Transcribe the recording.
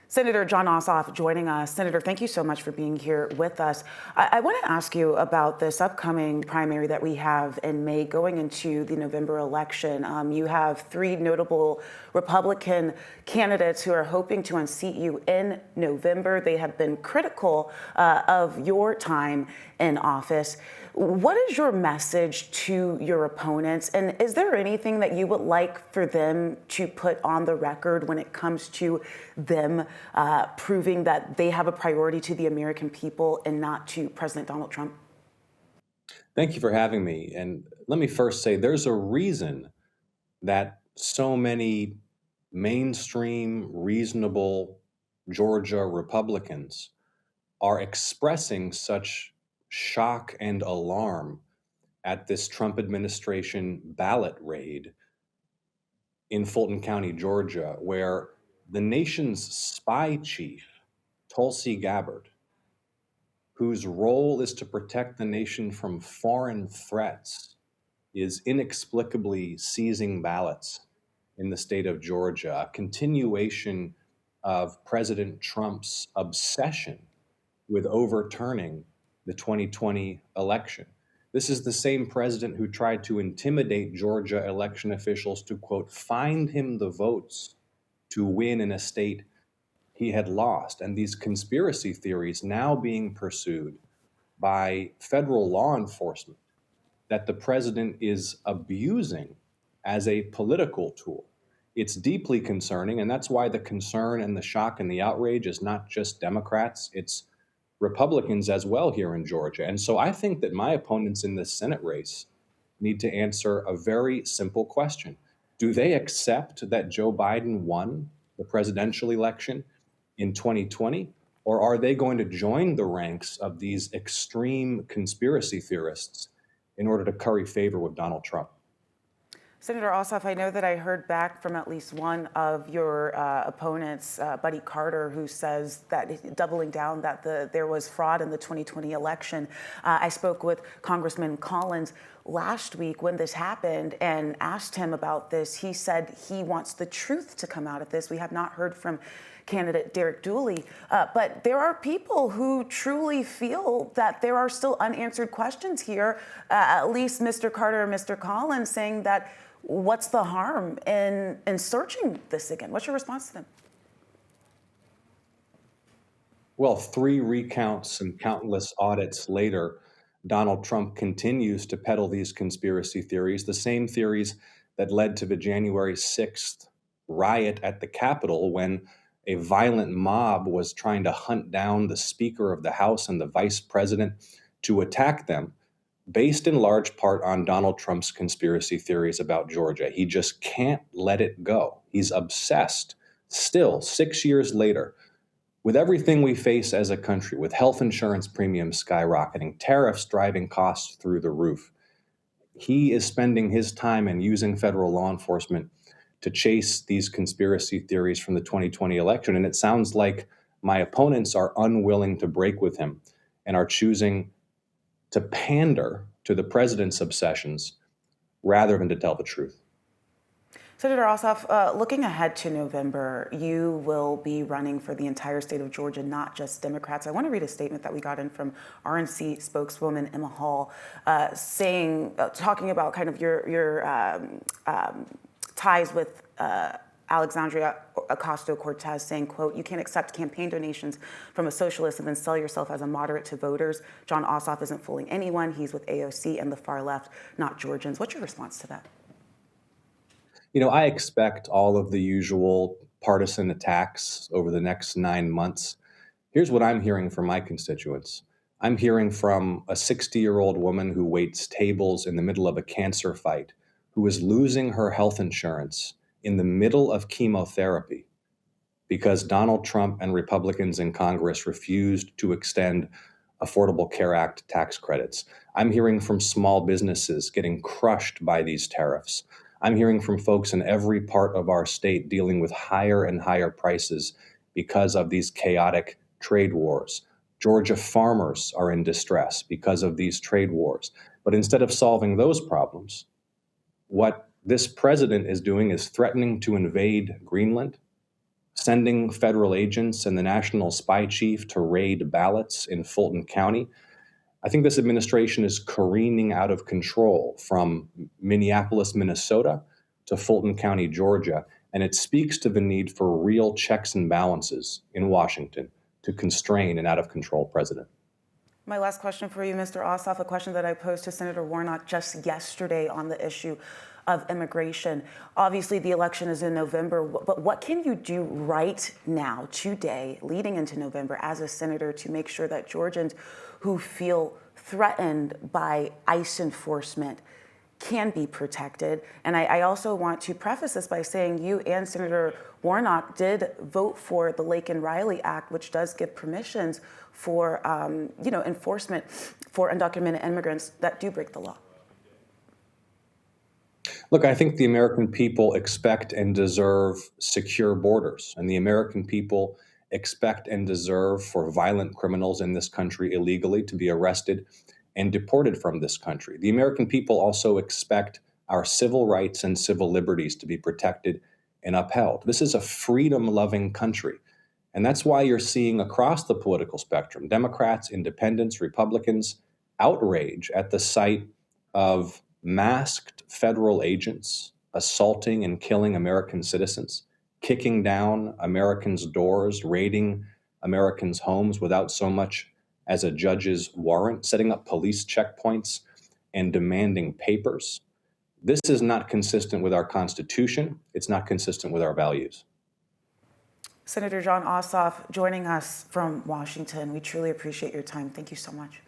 Senator Jon Ossoff joining us. Senator, thank you so much for being here with us. I want to ask you about this upcoming primary that we have in May going into the November election. You have three notable Republican candidates who are hoping to unseat you in November. They have been critical of your time in office. What is your message to your opponents? And is there anything that you would like for them to put on the record when it comes to them proving that they have a priority to the American people and not to President Donald Trump? Thank you for having me. And let me first say there's a reason that so many mainstream, reasonable Georgia Republicans are expressing such shock and alarm at this Trump administration ballot raid in Fulton County, Georgia, where the nation's spy chief, Tulsi Gabbard, whose role is to protect the nation from foreign threats, is inexplicably seizing ballots in the state of Georgia, a continuation of President Trump's obsession with overturning the 2020 election. This is the same president who tried to intimidate Georgia election officials to, quote, find him the votes to win in a state he had lost. And these conspiracy theories now being pursued by federal law enforcement that the president is abusing as a political tool. It's deeply concerning, and that's why the concern and the shock and the outrage is not just Democrats, it's Republicans as well here in Georgia. And so I think that my opponents in this Senate race need to answer a very simple question. Do they accept that Joe Biden won the presidential election in 2020? Or are they going to join the ranks of these extreme conspiracy theorists in order to curry favor with Donald Trump? Senator Ossoff, I know that I heard back from at least one of your opponents, Buddy Carter, who says that, doubling down, that there was fraud in the 2020 election. I spoke with Congressman Collins last week when this happened and asked him about this. He said he wants the truth to come out of this. We have not heard from candidate Derek Dooley, but there are people who truly feel that there are still unanswered questions here, at least Mr. Carter and Mr. Collins saying that what's the harm in searching this again? What's your response to them? Well, 3 recounts and countless audits later, Donald Trump continues to peddle these conspiracy theories, the same theories that led to the January 6th riot at the Capitol when a violent mob was trying to hunt down the Speaker of the House and the Vice President to attack them, based in large part on Donald Trump's conspiracy theories about Georgia. He just can't let it go. He's obsessed, still 6 years later, with everything we face as a country, with health insurance premiums skyrocketing, tariffs driving costs through the roof. He is spending his time and using federal law enforcement to chase these conspiracy theories from the 2020 election. And it sounds like my opponents are unwilling to break with him and are choosing to pander to the president's obsessions rather than to tell the truth. Senator Ossoff, looking ahead to November, you will be running for the entire state of Georgia, not just Democrats. I want to read a statement that we got in from RNC spokeswoman Emma Hall, talking about kind of your ties with Alexandria Ocasio-Cortez, saying, quote, you can't accept campaign donations from a socialist and then sell yourself as a moderate to voters. Jon Ossoff isn't fooling anyone. He's with AOC and the far left, not Georgians. What's your response to that? You know, I expect all of the usual partisan attacks over the next 9 months. Here's what I'm hearing from my constituents. I'm hearing from a 60-year-old woman who waits tables in the middle of a cancer fight, who is losing her health insurance in the middle of chemotherapy because Donald Trump and Republicans in Congress refused to extend Affordable Care Act tax credits. I'm hearing from small businesses getting crushed by these tariffs. I'm hearing from folks in every part of our state dealing with higher and higher prices because of these chaotic trade wars. Georgia farmers are in distress because of these trade wars. But instead of solving those problems, what this president is doing is threatening to invade Greenland, sending federal agents and the national spy chief to raid ballots in Fulton County. I think this administration is careening out of control from Minneapolis, Minnesota to Fulton County, Georgia. And it speaks to the need for real checks and balances in Washington to constrain an out of control president. My last question for you, Mr. Ossoff, a question that I posed to Senator Warnock just yesterday on the issue of immigration. Obviously, the election is in November, but what can you do right now, today, leading into November, as a senator to make sure that Georgians who feel threatened by ICE enforcement can be protected? And I also want to preface this by saying you and Senator Warnock did vote for the Lake and Riley Act, which does give permissions for enforcement for undocumented immigrants that do break the law. Look, I think the American people expect and deserve secure borders, and the American people expect and deserve for violent criminals in this country illegally to be arrested and deported from this country. The American people also expect our civil rights and civil liberties to be protected and upheld. This is a freedom-loving country. And that's why you're seeing across the political spectrum, Democrats, independents, Republicans, outrage at the sight of masked federal agents assaulting and killing American citizens, kicking down Americans' doors, raiding Americans' homes without so much as a judge's warrant, setting up police checkpoints and demanding papers. This is not consistent with our Constitution. It's not consistent with our values. Senator Jon Ossoff joining us from Washington. We truly appreciate your time. Thank you so much.